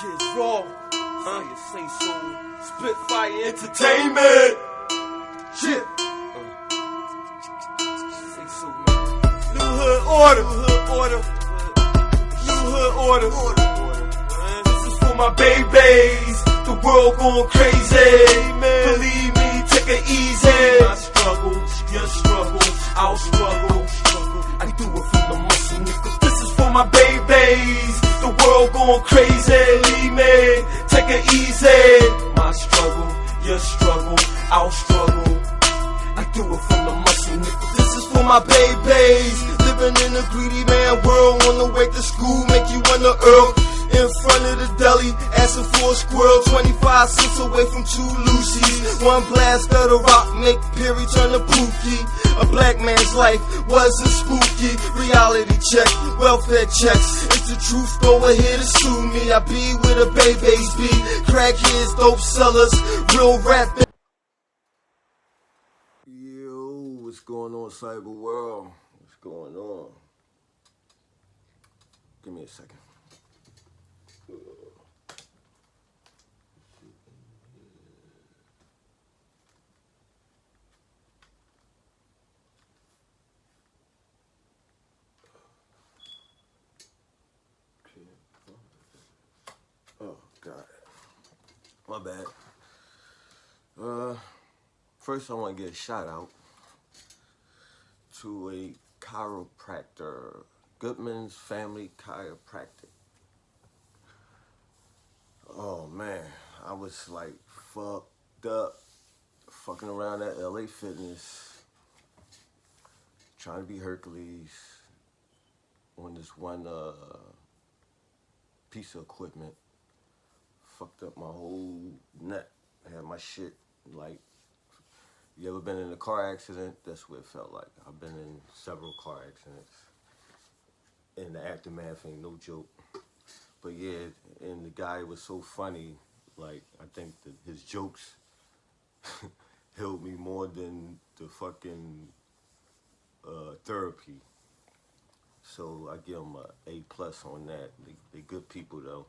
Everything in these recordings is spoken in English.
Kids raw, you say so. Spitfire Entertainment. Shit. Say so, man. New hood order. New hood order. This is for my babies. The world going crazy. Believe me, take it easy. My struggle, your struggle, I'll struggle. I do it from the muscle, nigga. This is for my babies. The world going crazy. Leave me, take it easy. My struggle, your struggle, I'll struggle. I do it from the muscle, nigga. This is for my babies. Living in a greedy man world. On the way to school, make you wanna earl. In front of the deli, asking for a squirrel. 25 cents away from two Lucy's. One blast of the rock make Perry turn to Pookie. A black man's life wasn't spooky. Reality check, welfare checks. It's the truth, go ahead and sue me. I be where the babies be. Crackheads, dope sellers, real rap. Yo, what's going on, cyber world? What's going on? Give me a second. Oh, God. My bad. First I want to get a shout out to a chiropractor, Goodman's Family Chiropractic. Oh, man. I was like fucked up, fucking around at LA Fitness, trying to be Hercules on this one piece of equipment. Fucked up my whole neck. I had my shit like, you ever been in a car accident? That's what it felt like. I've been in several car accidents. And the aftermath ain't no joke. But yeah, and the guy was so funny. Like, I think that his jokes helped me more than the fucking therapy. So I give him a A+ on that. They good people though.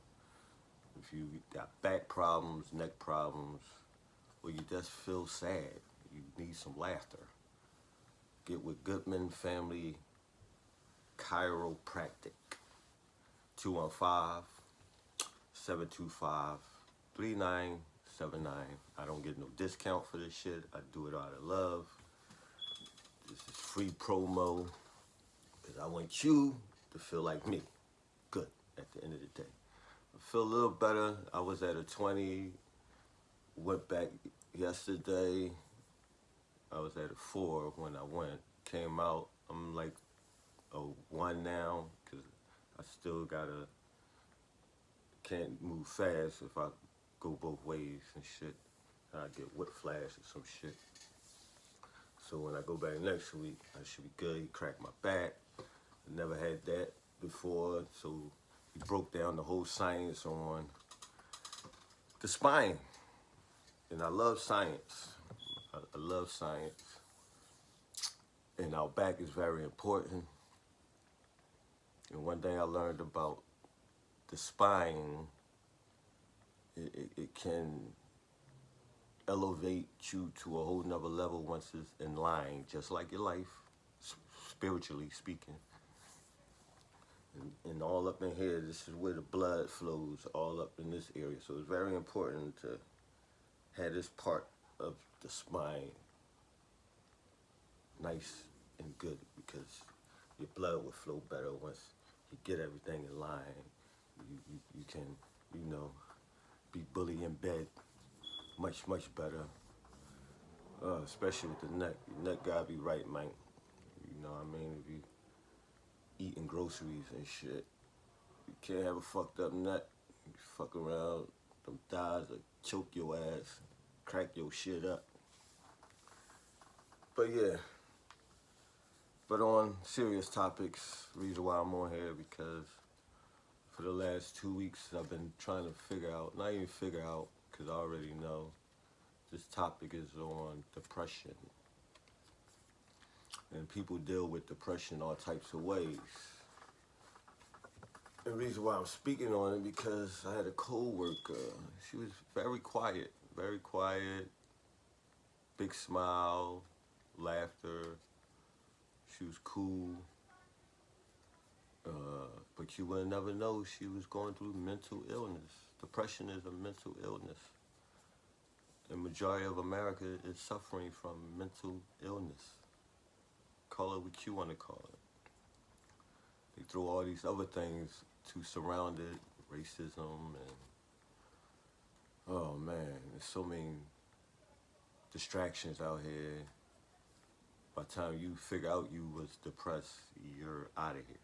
If you got back problems, neck problems, or you just feel sad, you need some laughter, get with Goodman Family Chiropractic. 215-725-3979. I don't get no discount for this shit. I do it out of love. This is free promo because I want you to feel like me. Good at the end of the day. I feel a little better. I was at a 20, went back yesterday. I was at a 4 when I went. Came out, I'm like a 1 now because I still can't move fast if I go both ways and shit. I get whiplash or some shit. So when I go back next week, I should be good. He cracked my back. I never had that before, so he broke down the whole science on the spine. And I love science. I love science. And our back is very important. And one thing I learned about the spine, it can elevate you to a whole nother level once it's in line, just like your life, spiritually speaking. And all up in here, this is where the blood flows, all up in this area. So it's very important to have this part of the spine nice and good, because your blood will flow better once you get everything in line. You can, be bully in bed much better. Especially with the neck. Your neck gotta be right, man. You know what I mean? If you eating groceries and shit, you can't have a fucked up neck. You fuck around, them thighs will choke your ass, crack your shit up. But yeah. But on serious topics, reason why I'm on here, because for the last 2 weeks I've been trying to figure out, not even figure out, because I already know, this topic is on depression. And people deal with depression all types of ways. The reason why I'm speaking on it because I had a co-worker. She was very quiet, big smile, laughter. She was cool, but you would never know she was going through mental illness. Depression is a mental illness. The majority of America is suffering from mental illness. Call it what you want to call it. They throw all these other things to surround it, racism and oh man, there's so many distractions out here. By the time you figure out you was depressed, you're out of here.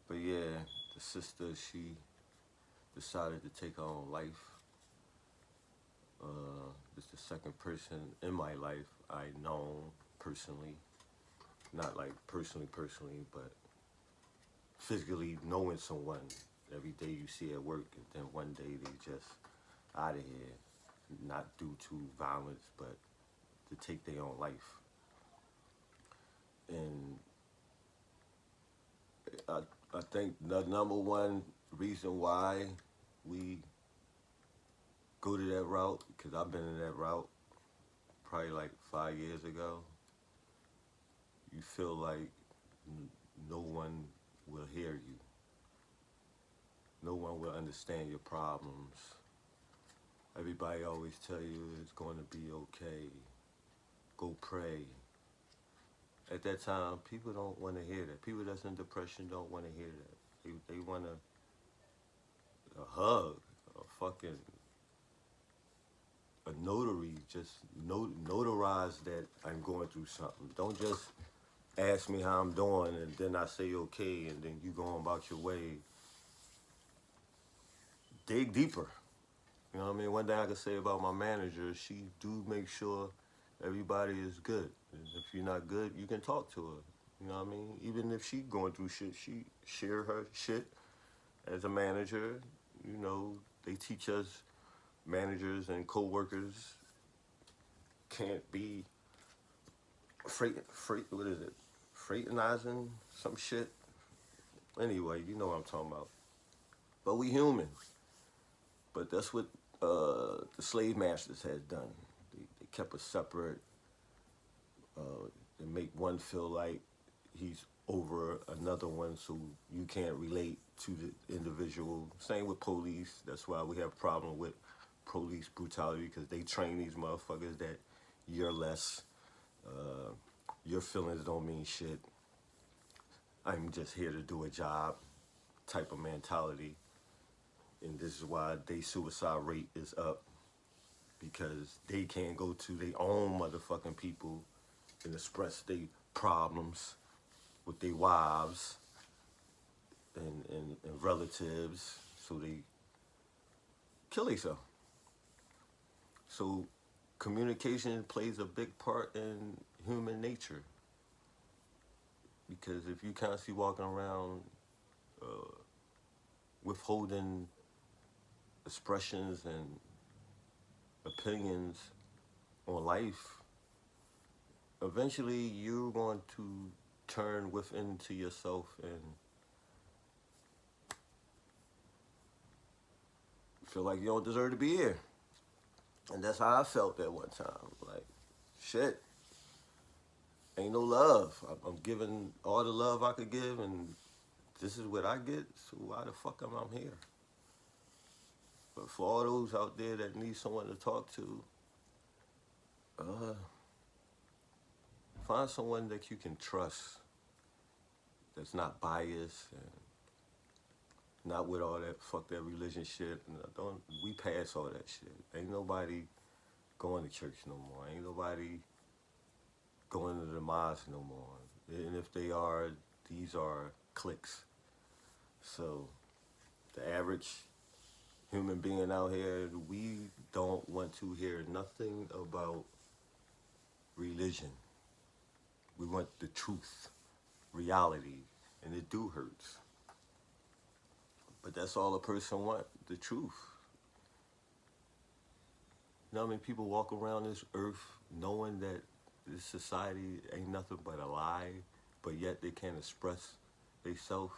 But yeah, the sister, she decided to take her own life. It's the second person in my life I know personally. Not like personally, but physically knowing someone every day you see at work, and then one day they just out of here, not due to violence, but to take their own life. And I think the number one reason why we go to that route, because I've been in that route probably like 5 years ago, you feel like no one will hear you. No one will understand your problems. Everybody always tell you it's going to be okay. Go pray. At that time, people don't want to hear that. People that's in depression don't want to hear that. They want a hug, a fucking a notary, just notarize that I'm going through something. Don't just ask me how I'm doing and then I say okay and then you go on about your way. Dig deeper. You know what I mean? One thing I can say about my manager, she do make sure everybody is good. And if you're not good, you can talk to her. You know what I mean? Even if she going through shit, she share her shit as a manager. You know, they teach us managers and co-workers can't be what is it? Fraternizing some shit. Anyway, you know what I'm talking about. But we human. But that's what the slave masters had done. They kept us separate. They make one feel like he's over another one, so you can't relate to the individual. Same with police. That's why we have a problem with police brutality, because they train these motherfuckers that you're less. Your feelings don't mean shit. I'm just here to do a job type of mentality. And this is why their suicide rate is up, because they can't go to their own motherfucking people and express their problems with their wives and relatives, so they kill themselves. So communication plays a big part in human nature, because if you constantly walking around withholding expressions and opinions on life, eventually you're going to turn within to yourself and feel like you don't deserve to be here. And that's how I felt at one time. Like, shit, ain't no love. I'm giving all the love I could give, and this is what I get, so why the fuck am I here? But for all those out there that need someone to talk to, find someone that you can trust, that's not biased and not with all that fuck that religion shit. We pass all that shit. Ain't nobody going to church no more. Ain't nobody going to the mosque no more. And if they are, these are cliques. So the average human being out here, we don't want to hear nothing about religion. We want the truth, reality, and it do hurts. But that's all a person want, the truth. You know how many people walk around this earth knowing that this society ain't nothing but a lie, but yet they can't express themselves?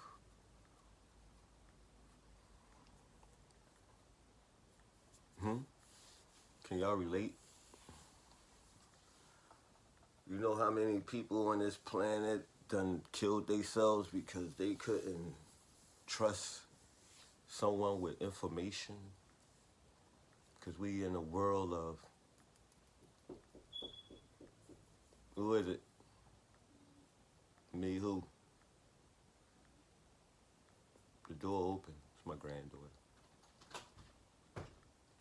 Can y'all relate? You know how many people on this planet done killed themselves because they couldn't trust someone with information? Because we in a world of, who is it? Me, who? The door open. It's my granddaughter.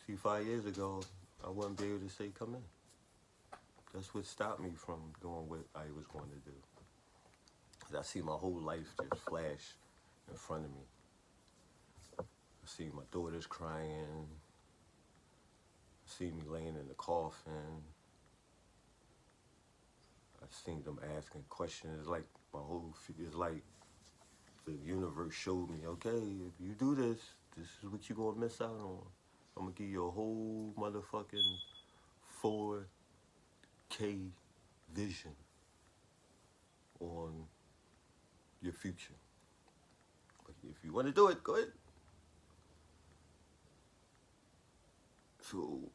See, 5 years ago, I wouldn't be able to say, come in. That's what stopped me from doing what I was going to do. 'Cause I see my whole life just flash in front of me. I see my daughters crying. I see me laying in the coffin. I seen them asking questions. It's like it's like the universe showed me, okay, if you do this, this is what you're gonna miss out on. I'm gonna give you a whole motherfucking 4K vision on your future. But if you want to do it, go ahead. So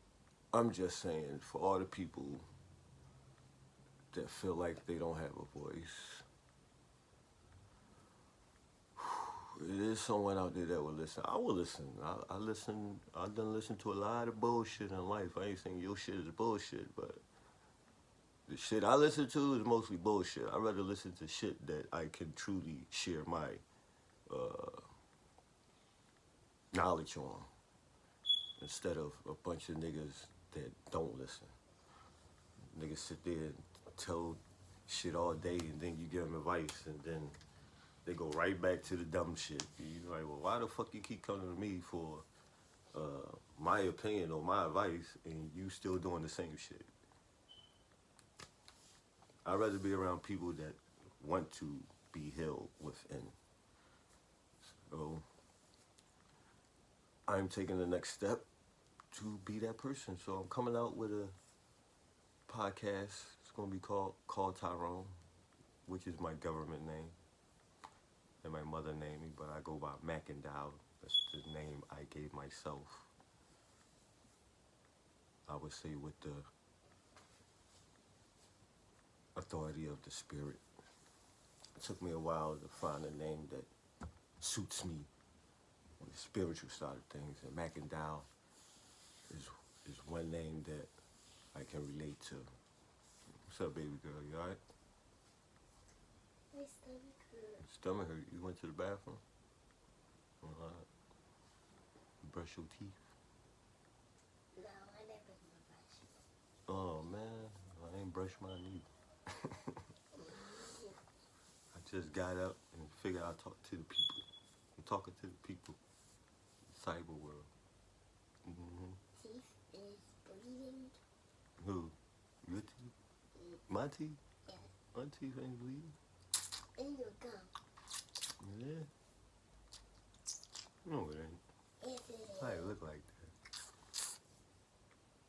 I'm just saying, for all the people that feel like they don't have a voice, it is someone out there that will listen. I will listen. I listen. I done listened to a lot of bullshit in life. I ain't saying your shit is bullshit, but the shit I listen to is mostly bullshit. I'd rather listen to shit that I can truly share my knowledge on, instead of a bunch of niggas that don't listen. Niggas sit there and tell shit all day, and then you give them advice, and then they go right back to the dumb shit. You're like, well, why the fuck you keep coming to me for my opinion or my advice, and you still doing the same shit? I'd rather be around people that want to be healed within. So I'm taking the next step to be that person. So I'm coming out with a podcast. It's going to be called Tyrone, which is my government name. And my mother named me, but I go by Macindow. That's the name I gave myself. I would say with the authority of the spirit. It took me a while to find a name that suits me on the spiritual side of things. And Macindow is one name that I can relate to. What's up, baby girl? You alright? My stomach hurts. Stomach hurt? You went to the bathroom? Alright. Brush your teeth? No, I never brush. Oh man, I ain't brushed mine either. I just got up and figured I'd talk to the people. I'm talking to the people. Cyber world. Teeth is bleeding. Who? Your teeth? My teeth? Yeah. My teeth ain't bleeding. And your gum. Yeah. No, it ain't. Yes, it is. How it look like that?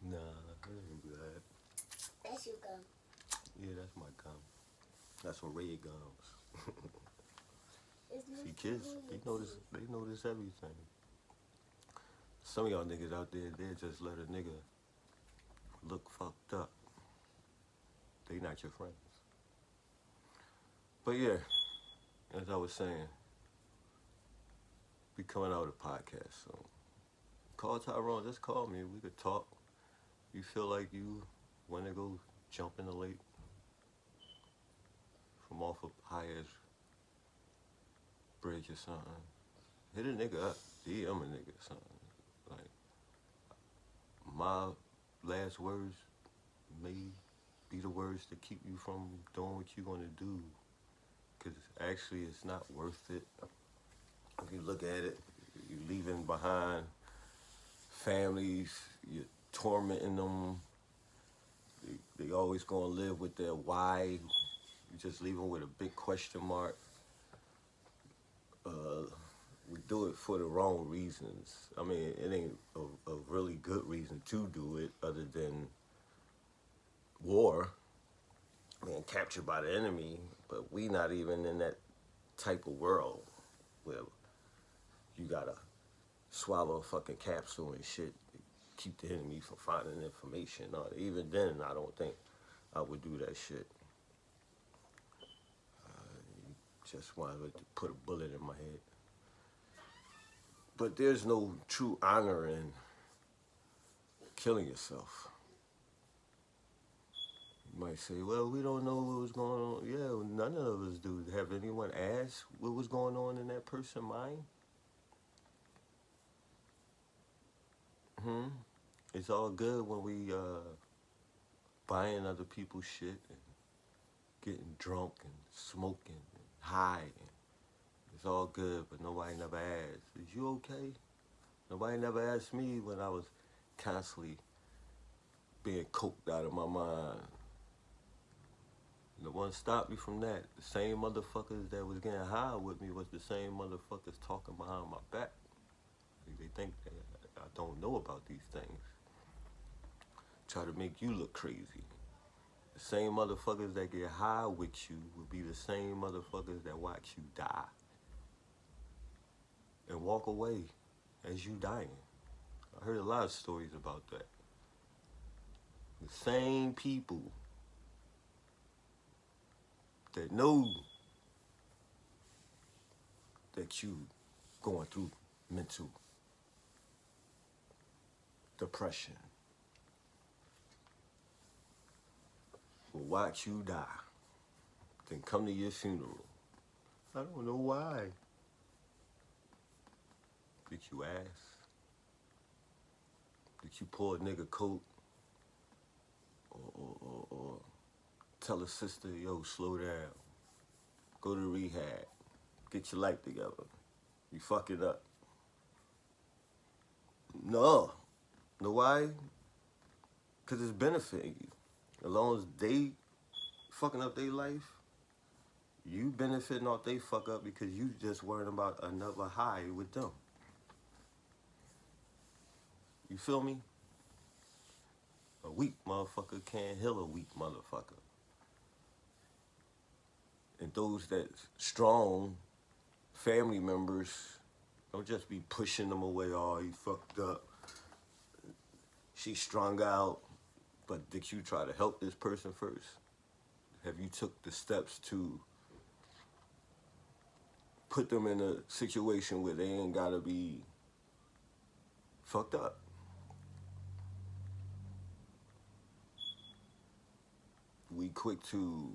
Nah, it ain't bad. That's your gum. Yeah, that's my gum. That's what red gums. It's See, kids, they notice everything. Some of y'all niggas out there, they just let a nigga look fucked up. They not your friends. But yeah, as I was saying, be coming out with a podcast soon. Call Tyrone, just call me, we could talk. You feel like you want to go jump in the lake from off of High-Edge Bridge or something, hit a nigga up, DM a nigga or something. Like, my last words may be the words that keep you from doing what you're going to do. Because actually it's not worth it. If you look at it, you're leaving behind families, you're tormenting them. They always going to live with their why. You just leave them with a big question mark. We do it for the wrong reasons. I mean, it ain't a really good reason to do it other than war, being captured by the enemy, but we not even in that type of world where you gotta swallow a fucking capsule and shit to keep the enemy from finding information. No, even then, I don't think I would do that shit. Just wanted to put a bullet in my head. But there's no true honor in killing yourself. You might say, well, we don't know what was going on. Yeah, none of us do. Have anyone asked what was going on in that person's mind? It's all good when we buying other people's shit and getting drunk and smoking and high. And it's all good, but nobody never asked, is you okay? Nobody never asked me when I was constantly being coked out of my mind. No one stopped me from that. The same motherfuckers that was getting high with me was the same motherfuckers talking behind my back. They think that I don't know about these things. Try to make you look crazy. The same motherfuckers that get high with you will be the same motherfuckers that watch you die and walk away as you dying. I heard a lot of stories about that. The same people that know that you going through mental depression will watch you die, then come to your funeral. I don't know why. Did you ask? Did you pour a nigga coat? Or tell a sister, yo, slow down. Go to rehab. Get your life together. You fuck it up. No. Know why? Because it's benefiting you. As long as they fucking up their life, you benefiting off they fuck up because you just worrying about another high with them. You feel me? A weak motherfucker can't heal a weak motherfucker. And those that's strong, family members, don't just be pushing them away. Oh, he fucked up. She's strung out. But did you try to help this person first? Have you took the steps to put them in a situation where they ain't gotta be fucked up? We quick to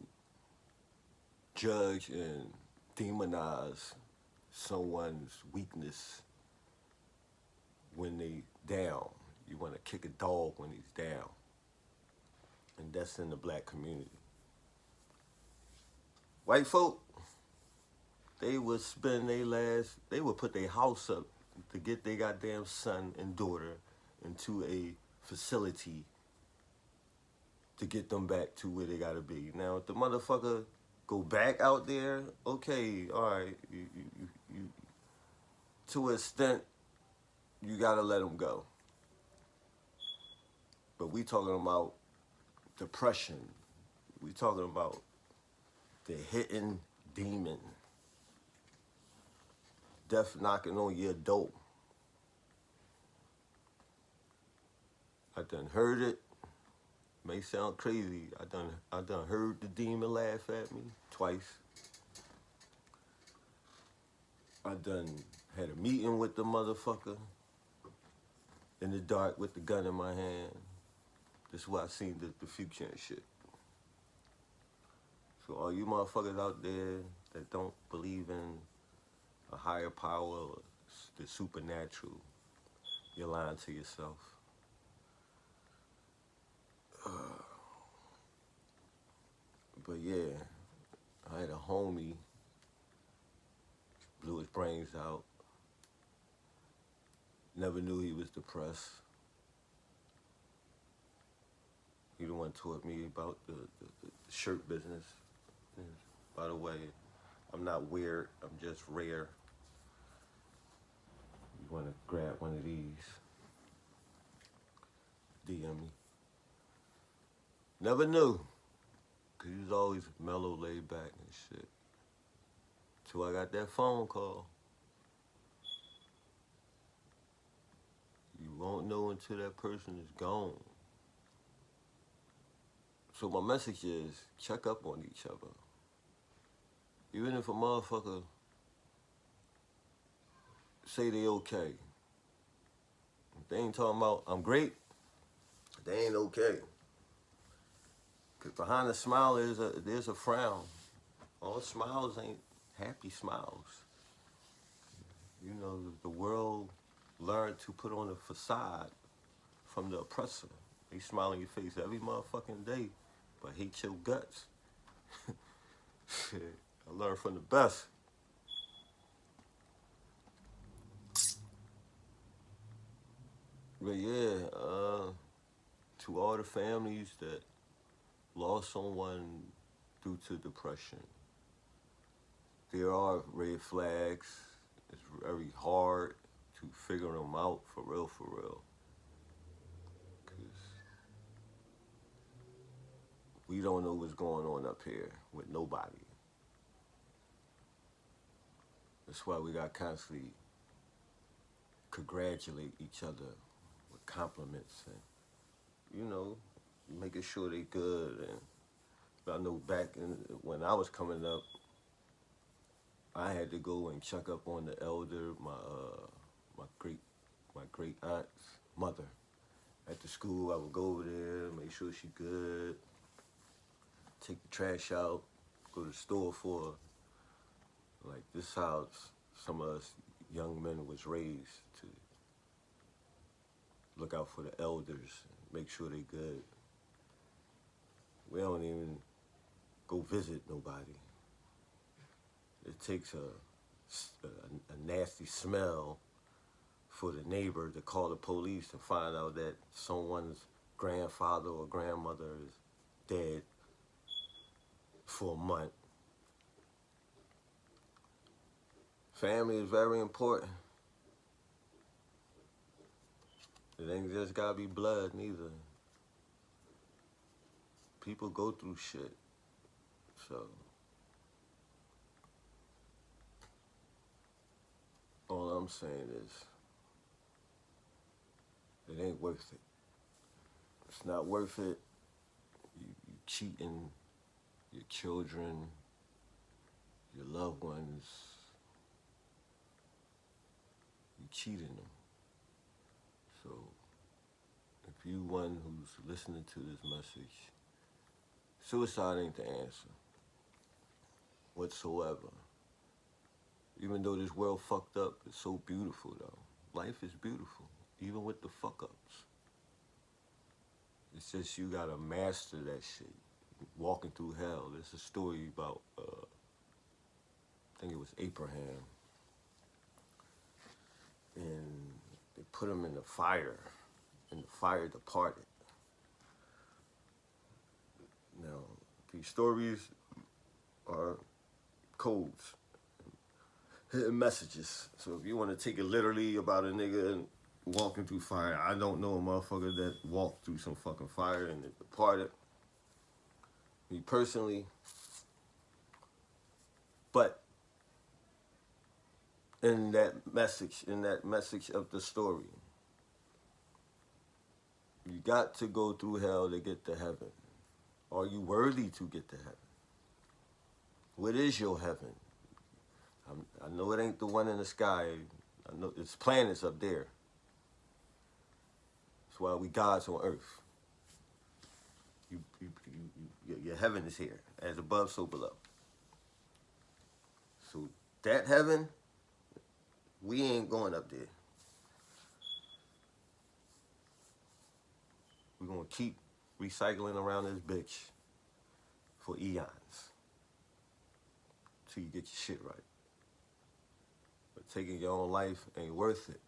judge and demonize someone's weakness when they down. You want to kick a dog when he's down. And that's in the black community. White folk, they would spend they would put their house up to get their goddamn son and daughter into a facility to get them back to where they gotta be. Now, if the motherfucker go back out there, okay, all right, you to an extent, you gotta let them go. But we talking about depression. We talking about the hidden demon. Death knocking on your door. I done heard it. May sound crazy. I done heard the demon laugh at me twice. I done had a meeting with the motherfucker in the dark with the gun in my hand. This is why I seen the future and shit. So all you motherfuckers out there that don't believe in a higher power or the supernatural, you're lying to yourself. But yeah, I had a homie, blew his brains out. Never knew he was depressed. He the one taught me about the shirt business. By the way, I'm not weird, I'm just rare. You wanna grab one of these, DM me. Never knew, cause he was always mellow, laid back and shit. Till I got that phone call. You won't know until that person is gone. So my message is, check up on each other. Even if a motherfucker say they okay, if they ain't talking about I'm great, they ain't okay. Cause behind a smile there's a frown. All smiles ain't happy smiles. You know, the world learned to put on a facade from the oppressor. They smile in your face every motherfucking day, but hate your guts. Shit, I learned from the best. But yeah, to all the families that lost someone due to depression, there are red flags. It's very hard to figure them out for real, for real. Because we don't know what's going on up here with nobody. That's why we got to constantly congratulate each other with compliments and, you know, making sure they good. And I know back when I was coming up, I had to go and check up on the elder, my great aunt's mother. At the school, I would go over there, make sure she good, take the trash out, go to the store for her. Like, this how some of us young men was raised, to look out for the elders, make sure they good. We don't even go visit nobody. It takes a nasty smell for the neighbor to call the police to find out that someone's grandfather or grandmother is dead for a month. Family is very important. It ain't just gotta be blood, neither. People go through shit, so all I'm saying is, it ain't worth it. It's not worth it. You cheating your children, your loved ones. You cheating them. So, if you one who's listening to this message, suicide ain't the answer whatsoever. Even though this world fucked up, it's so beautiful though. Life is beautiful, even with the fuck ups. It's just you gotta master that shit. Walking through hell. There's a story about, I think it was Abraham. And they put him in the fire, and the fire departed. Now, these stories are codes, hidden messages. So if you want to take it literally about a nigga and walking through fire, I don't know a motherfucker that walked through some fucking fire and it departed. Me personally. But in that message of the story, you got to go through hell to get to heaven. Are you worthy to get to heaven? What is your heaven? I know it ain't the one in the sky. I know it's planets up there. That's why we gods on earth. Your heaven is here, as above, so below. So that heaven, we ain't going up there. We're gonna keep recycling around this bitch for eons till you get your shit right. But taking your own life ain't worth it.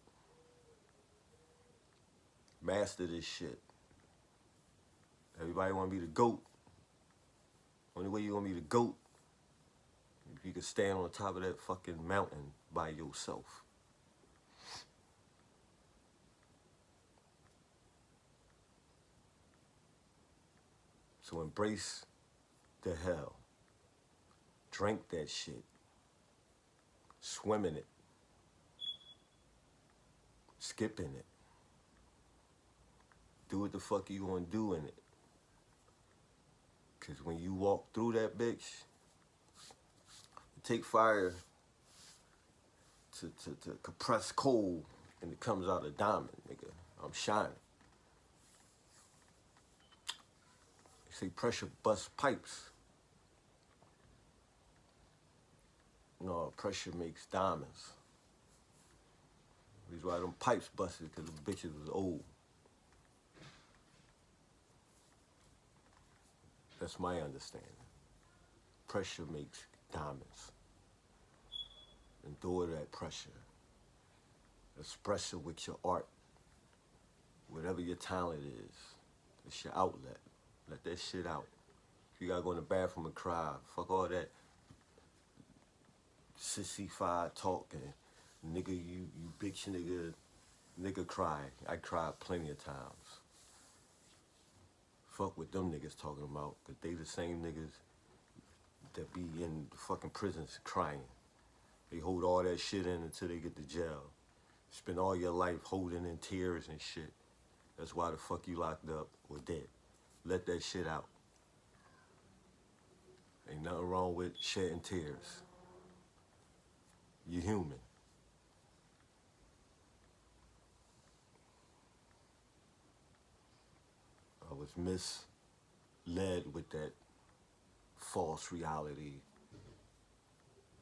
Master this shit. Everybody wanna be the GOAT. Only way you gonna be the GOAT, if you can stand on top of that fucking mountain by yourself. So embrace the hell. Drink that shit. Swim in it. Skip in it. do what the fuck you gonna do in it. Cause when you walk through that bitch, take fire to compress coal and it comes out a diamond, nigga. I'm shining. They say pressure busts pipes. No, pressure makes diamonds. Reason why them pipes busted, because the bitches was old. That's my understanding. Pressure makes diamonds. Endure that pressure. Express it with your art. Whatever your talent is, it's your outlet. Let that shit out. If you gotta go in the bathroom and cry, fuck all that sissy-fied talking. Nigga, you bitch nigga cry. I cried plenty of times. Fuck what them niggas talking about, because they the same niggas that be in the fucking prisons crying. They hold all that shit in until they get to jail. Spend all your life holding in tears and shit. That's why the fuck you locked up or dead. Let that shit out. Ain't nothing wrong with shedding tears. You're human. I was misled with that false reality,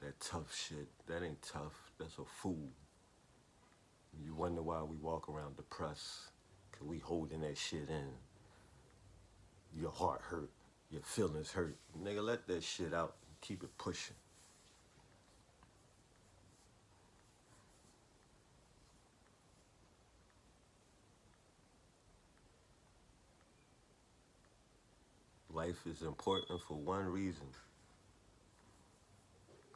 that tough shit. That ain't tough. That's a fool. You wonder why we walk around depressed, because we holding that shit in. Your heart hurt. Your feelings hurt. Nigga, let that shit out. Keep it pushing. Life is important for one reason.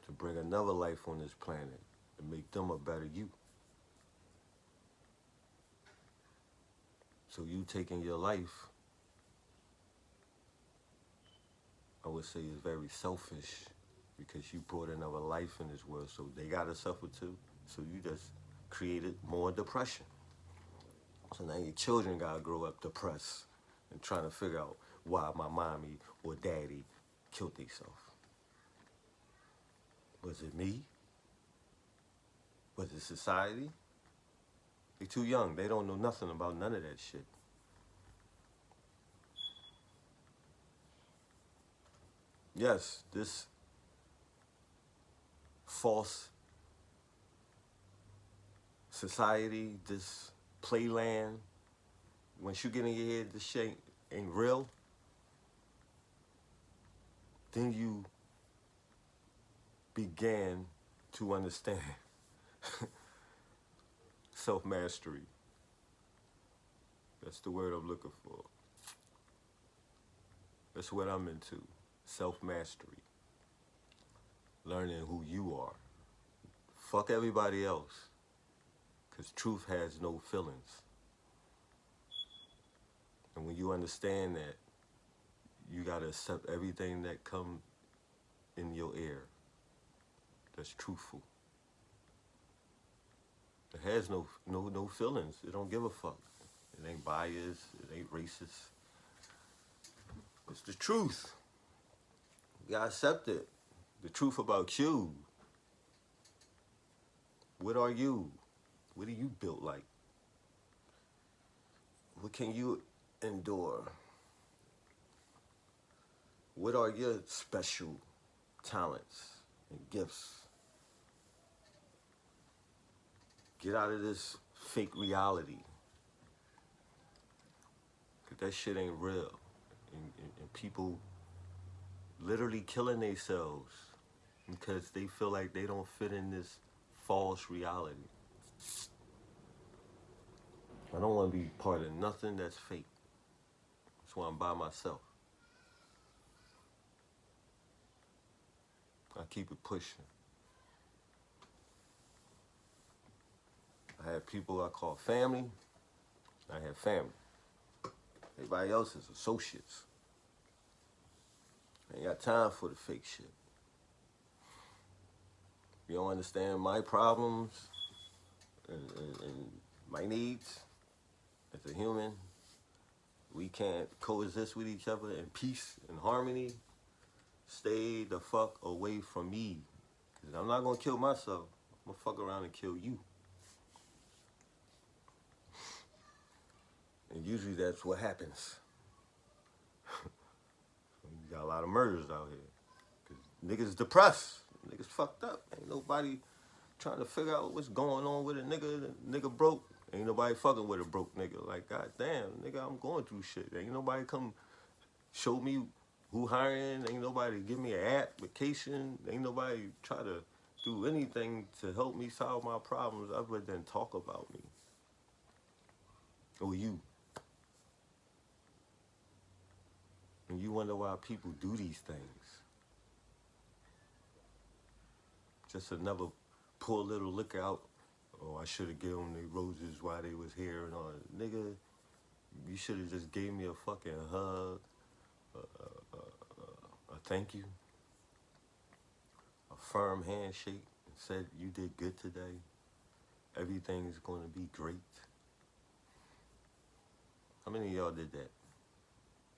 To bring another life on this planet and make them a better you. So you taking your life, I would say, is very selfish, because you brought another life in this world, so they gotta suffer too. So you just created more depression. So now your children gotta grow up depressed and trying to figure out why my mommy or daddy killed themselves. Was it me? Was it society? They too young. They don't know nothing about none of that shit. Yes, this false society, this playland, once you get in your head this shit ain't real, then you began to understand self-mastery. That's the word I'm looking for. That's what I'm into. Self-mastery. Learning who you are. Fuck everybody else. Because truth has no feelings. And when you understand that, you gotta accept everything that comes in your ear that's truthful. It has no feelings. It don't give a fuck. It ain't biased. It ain't racist. It's the truth. You gotta accept it. The truth about you. What are you? What are you built like? What can you endure? What are your special talents and gifts? Get out of this fake reality. Cause that shit ain't real. And people literally killing themselves because they feel like they don't fit in this false reality. I don't want to be part of nothing that's fake. That's why I'm by myself. I keep it pushing. I have people I call family. I have family. Everybody else is associates. I ain't got time for the fake shit. You don't understand my problems and my needs as a human, we can't coexist with each other in peace and harmony, stay the fuck away from me. Cause I'm not gonna kill myself. I'm gonna fuck around and kill you. And usually that's what happens. You got a lot of murders out here. Cause niggas depressed. Niggas fucked up. Ain't nobody trying to figure out what's going on with a nigga. The nigga broke. Ain't nobody fucking with a broke nigga. Like, goddamn, nigga, I'm going through shit. Ain't nobody come show me who hiring. Ain't nobody give me an application. Ain't nobody try to do anything to help me solve my problems other than talk about me. Or you. And you wonder why people do these things. Just another poor little liquor out. Oh, I should have given them the roses while they was here and all. Nigga, you should have just gave me a fucking hug, a thank you, a firm handshake, and said you did good today. Everything is going to be great. How many of y'all did that?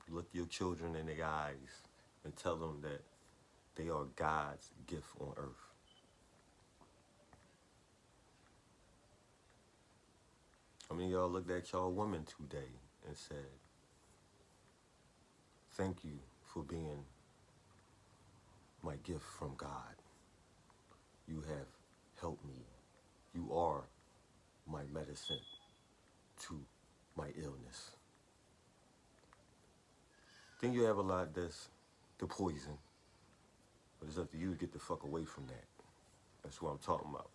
Look your children in the eyes and tell them that they are God's gift on earth. How many of y'all looked at y'all woman today and said, thank you for being my gift from God. You have helped me. You are my medicine to my illness. Then you have a lot that's the poison. But it's up to you to get the fuck away from that. That's what I'm talking about.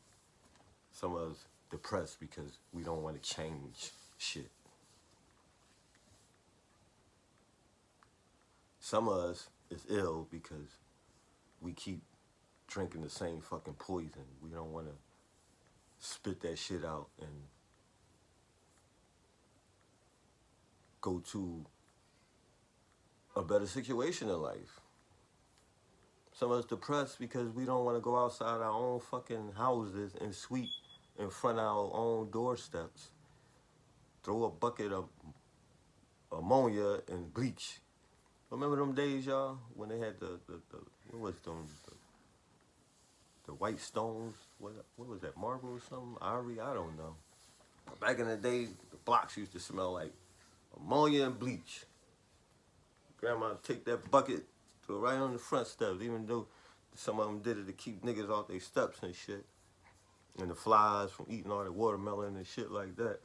Some of us depressed because we don't want to change shit. Some of us is ill because we keep drinking the same fucking poison. We don't want to spit that shit out and go to a better situation in life. Some of us depressed because we don't want to go outside our own fucking houses and sweep in front of our own doorsteps. Throw a bucket of ammonia and bleach. Remember them days, y'all, when they had the what was them, the white stones? What was that, marble or something? Ivory? I don't know. Back in the day, the blocks used to smell like ammonia and bleach. Grandma would take that bucket, throw it right on the front steps, even though some of them did it to keep niggas off their steps and shit. And the flies from eating all that watermelon and shit like that.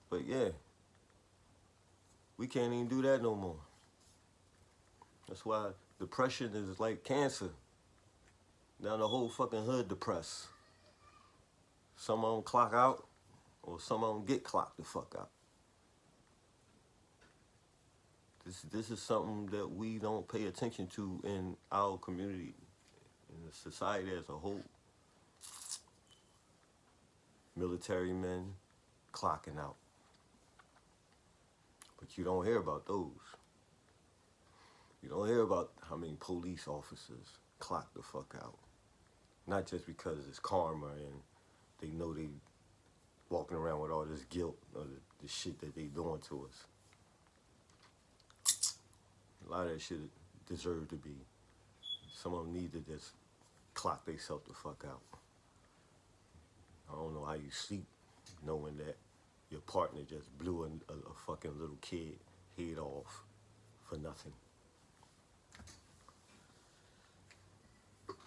But yeah, we can't even do that no more. That's why depression is like cancer. Now the whole fucking hood depressed. Some of them clock out, or some of them get clocked the fuck out. This is something that we don't pay attention to in our community, in the society as a whole. Military men clocking out. But you don't hear about those. You don't hear about how many police officers clock the fuck out. Not just because it's karma and they know they walking around with all this guilt or the shit that they doing to us. A lot of that shit deserve to be. Some of them need to just clock themselves the fuck out. I don't know how you sleep knowing that your partner just blew a fucking little kid head off for nothing.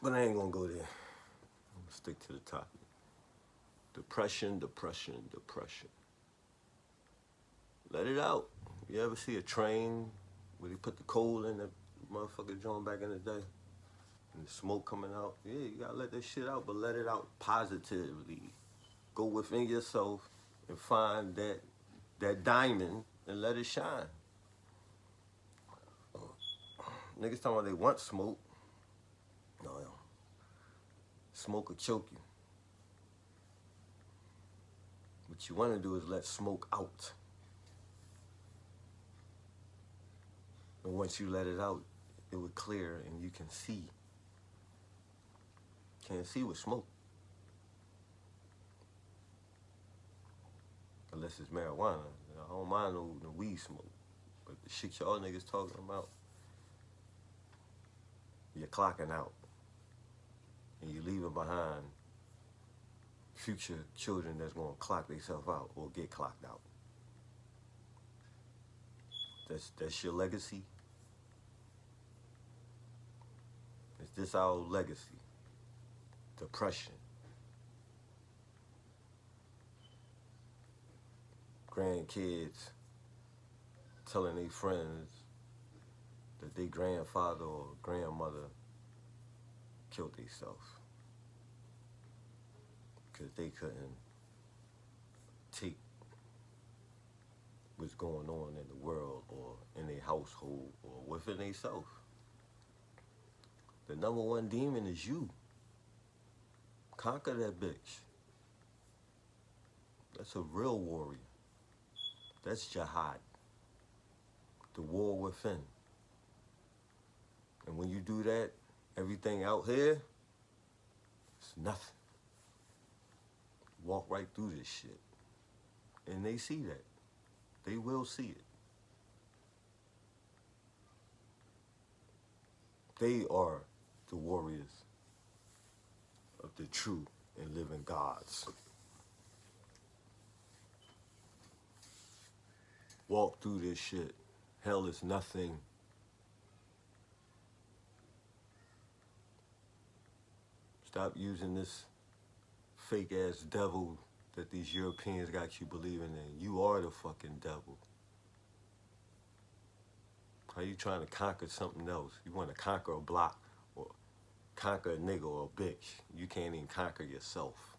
But I ain't gonna go there. I'm gonna stick to the topic. Depression, depression, depression. Let it out. You ever see a train where they put the coal in the motherfucker joint back in the day? And the smoke coming out? Yeah, you gotta let that shit out, but let it out positively. Go within yourself and find that diamond and let it shine. Niggas talking about they want smoke. No. Smoke will choke you. What you want to do is let smoke out. And once you let it out, it will clear and you can see. Can't see with smoke. Unless it's marijuana. I don't mind no weed smoke. But the shit y'all niggas talking about, you're clocking out. And you're leaving behind future children that's gonna clock themselves out or get clocked out. That's your legacy. Is this our legacy? Depression. Grandkids telling their friends that their grandfather or grandmother killed themselves because they couldn't take what's going on in the world or in their household or within themselves. The number one demon is you. Conquer that bitch. That's a real warrior. That's jihad. The war within. And when you do that, everything out here, it's nothing. Walk right through this shit. And they see that. They will see it. They are the warriors of the true and living gods. Walk through this shit. Hell is nothing. Stop using this fake ass devil that these Europeans got you believing in. You are the fucking devil. How you trying to conquer something else? You want to conquer a block or conquer a nigga or a bitch. You can't even conquer yourself.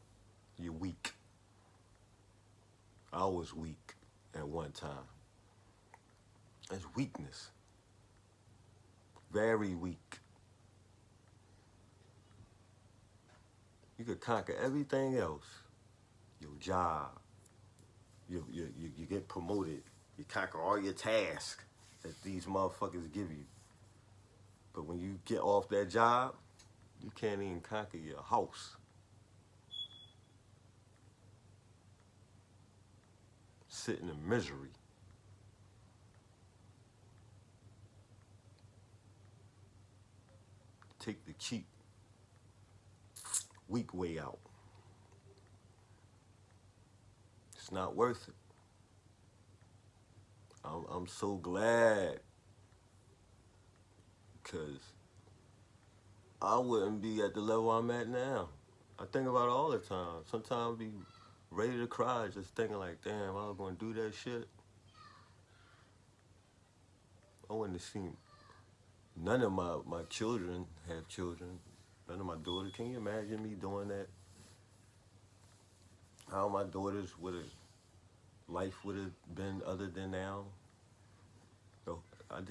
You're weak. I was weak at one time. That's weakness. Very weak. You could conquer everything else. Your job. You get promoted. You conquer all your tasks that these motherfuckers give you. But when you get off that job, you can't even conquer your house. Sitting in misery. Take the cheap, weak way out. It's not worth it. I'm so glad, because I wouldn't be at the level I'm at now. I think about it all the time. Sometimes I be ready to cry just thinking like, damn, I was going to do that shit. I wouldn't have seen none of my children have children. None of my daughters. Can you imagine me doing that? How my daughters life would have been other than now? So I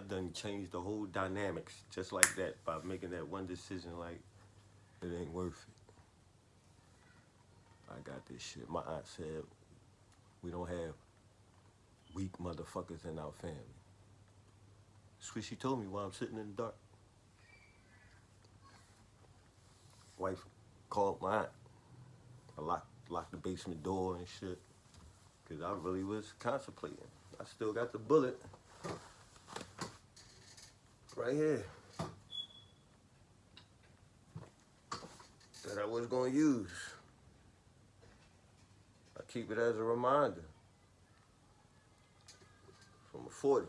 done changed the whole dynamics just like that by making that one decision like, it ain't worth it. I got this shit. My aunt said, we don't have weak motherfuckers in our family. That's what she told me while I'm sitting in the dark. Wife called my aunt. I locked the basement door and shit, because I really was contemplating. I still got the bullet right here that I was going to use. I keep it as a reminder from a 40.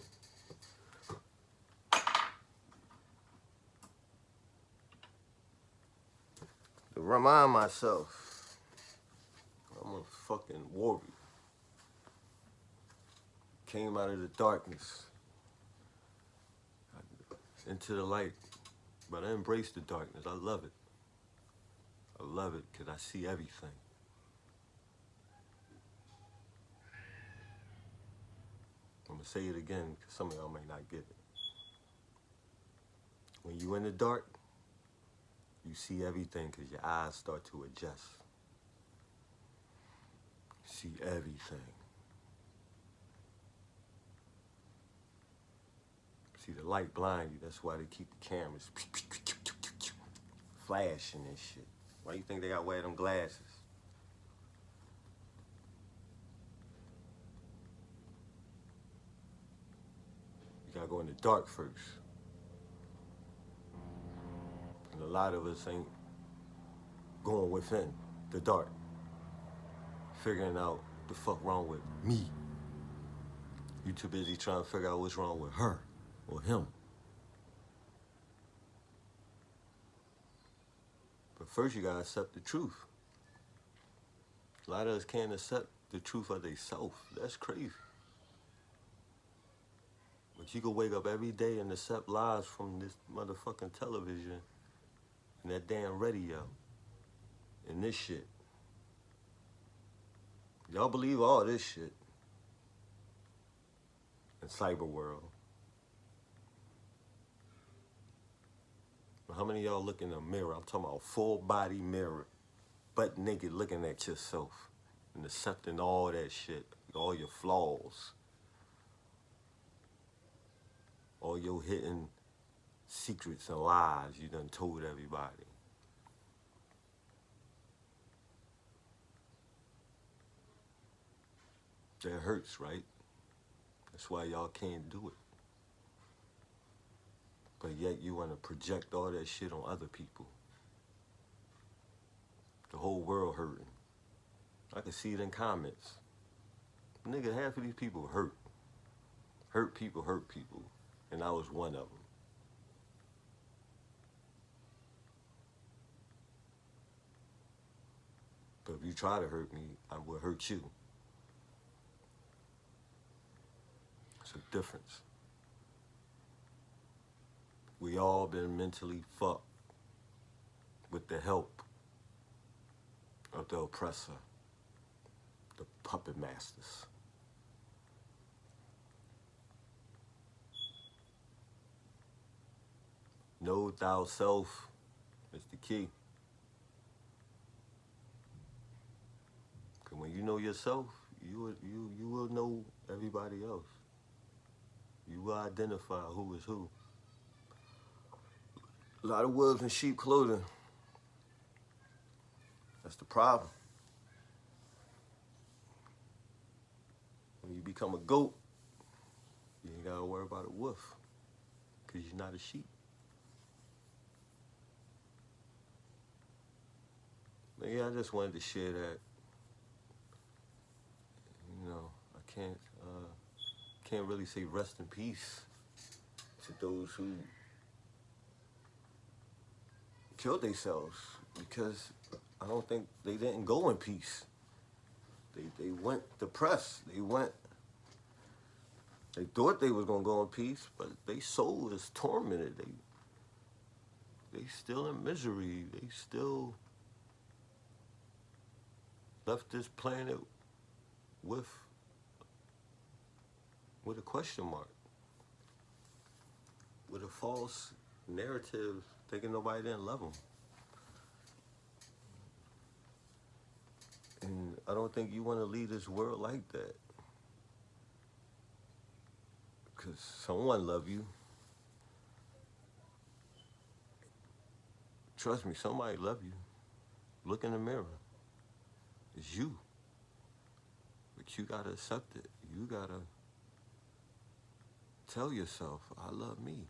To remind myself, I'm a fucking warrior. Came out of the darkness into the light, but I embrace the darkness. I love it. I love it because I see everything. I'm gonna say it again because some of y'all may not get it. When you in the dark, you see everything because your eyes start to adjust. See everything. See, the light blind you. That's why they keep the cameras flashing and shit. Why you think they got to wear them glasses? gotta go in the dark first. And a lot of us ain't going within the dark, figuring out the fuck wrong with me. You too busy trying to figure out what's wrong with her or him. But first you gotta accept the truth. A lot of us can't accept the truth of themselves. That's crazy. But you can wake up every day and accept lies from this motherfucking television and that damn radio and this shit. Y'all believe all this shit in cyber world. But how many of y'all look in the mirror? I'm talking about full body mirror, butt naked looking at yourself and accepting all that shit, all your flaws, all your hidden secrets and lies you done told everybody. That hurts, right? That's why y'all can't do it. But yet you want to project all that shit on other people. The whole world hurting. I can see it in comments. Nigga, half of these people hurt. Hurt people. And I was one of them. But if you try to hurt me, I will hurt you. It's a difference. We all been mentally fucked with the help of the oppressor, the puppet masters. Know thyself is the key. Because when you know yourself, you will know everybody else. You will identify who is who. A lot of wolves in sheep clothing. That's the problem. When you become a goat, you ain't gotta worry about a wolf, because you're not a sheep. But yeah, I just wanted to share that. You know, I can't really say rest in peace to those who killed themselves, because I don't think they didn't go in peace. They went depressed. They thought they was gonna go in peace, but their soul is tormented. They still in misery. They still left this planet with a question mark, with a false narrative, thinking nobody didn't love them. And I don't think you want to leave this world like that. Because someone love you. Trust me, somebody love you. Look in the mirror. It's you. But you gotta accept it. You gotta tell yourself, I love me.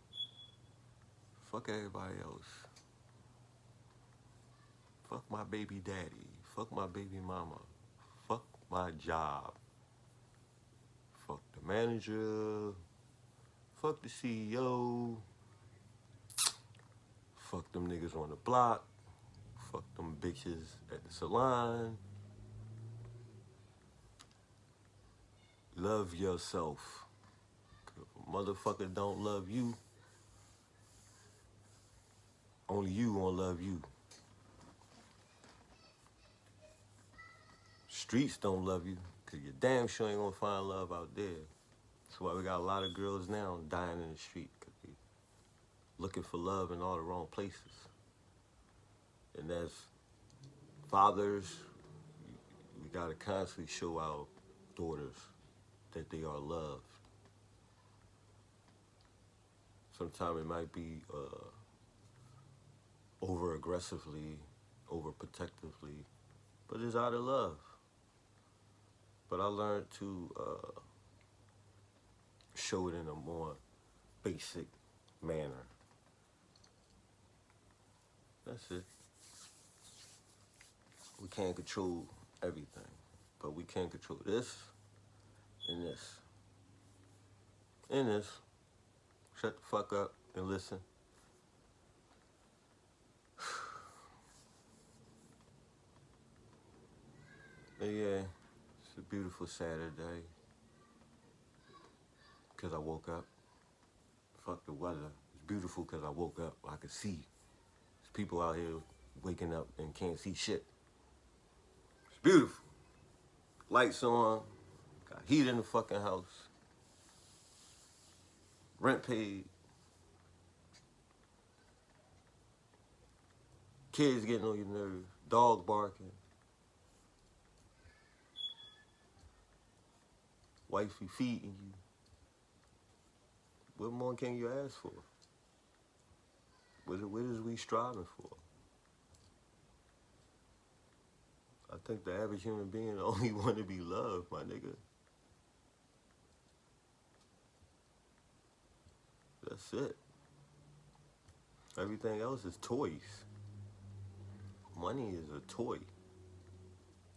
Fuck everybody else. Fuck my baby daddy. Fuck my baby mama. Fuck my job. Fuck the manager. Fuck the CEO. Fuck them niggas on the block. Fuck them bitches at the salon. Love yourself. If a motherfucker don't love you, only you gonna love you. Streets don't love you, because you damn sure ain't gonna find love out there. That's why we got a lot of girls now dying in the street, because they looking for love in all the wrong places. And as fathers, we gotta constantly show our daughters that they are loved. Sometimes it might be over-aggressively, over-protectively, but it's out of love. But I learned to show it in a more basic manner. That's it. We can't control everything, but we can control this and this. And this. Shut the fuck up and listen. But yeah, it's a beautiful Saturday. Because I woke up. Fuck the weather. It's beautiful because I woke up. I could see. There's people out here waking up and can't see shit. It's beautiful. Lights on. Got heat in the fucking house. Rent paid. Kids getting on your nerves. Dog barking. Wifey feeding you. What more can you ask for? What is we striving for? I think the average human being only want to be loved, my nigga. That's it. Everything else is toys. Money is a toy.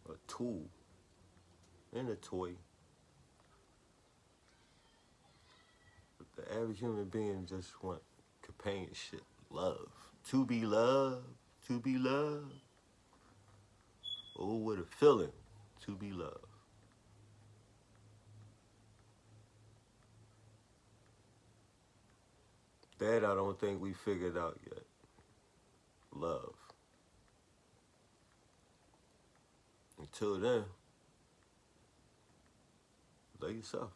A tool. And a toy. But the average human being just want companionship, love. To be loved. To be loved. Oh, what a feeling to be loved. That I don't think we figured out yet. Love. Until then, love yourself.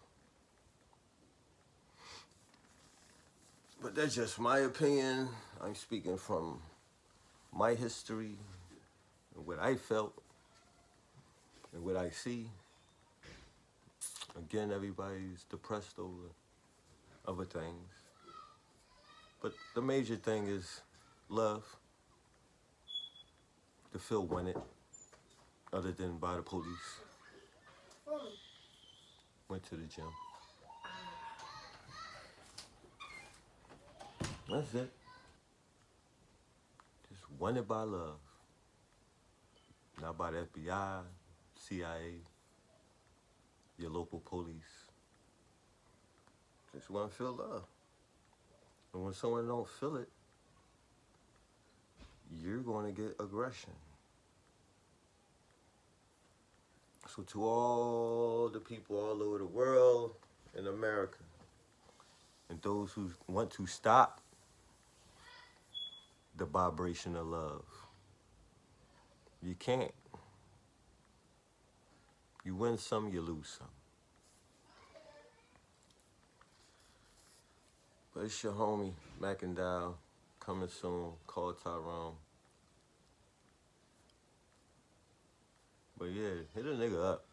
But that's just my opinion. I'm speaking from my history and what I felt and what I see. Again, everybody's depressed over other things. But the major thing is love. To feel wanted, other than by the police. Went to the gym. That's it. Just wanted by love. Not by the FBI, CIA, your local police. Just want to feel love. And when someone don't feel it, you're going to get aggression. So to all the people all over the world in America, and those who want to stop the vibration of love, you can't. You win some, you lose some. But it's your homie, Mackendale, coming soon. Call Tyrone. But yeah, hit a nigga up.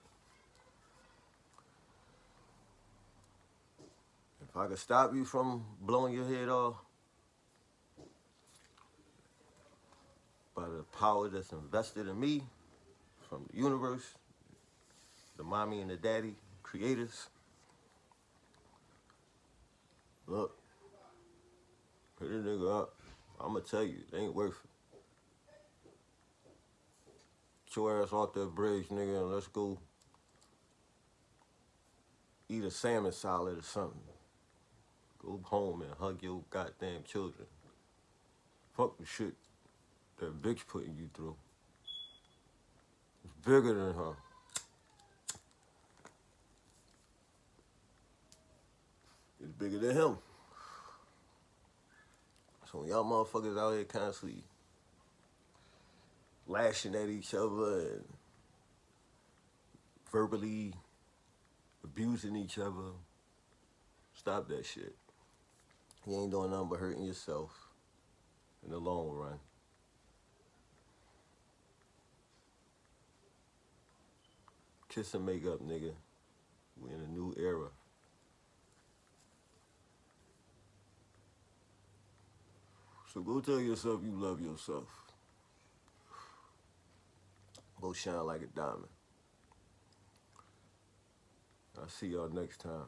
If I could stop you from blowing your head off by the power that's invested in me from the universe, the mommy and the daddy creators, look, hit a nigga up. I'ma tell you, it ain't worth it. Get your ass off that bridge, nigga, and let's go eat a salmon salad or something. Go home and hug your goddamn children. Fuck the shit that bitch putting you through. It's bigger than her. It's bigger than him. So when y'all motherfuckers out here constantly lashing at each other and verbally abusing each other, stop that shit. You ain't doing nothing but hurting yourself in the long run. Kiss and make up, nigga. We're in a new era. So go tell yourself you love yourself. Go shine like a diamond. I'll see y'all next time.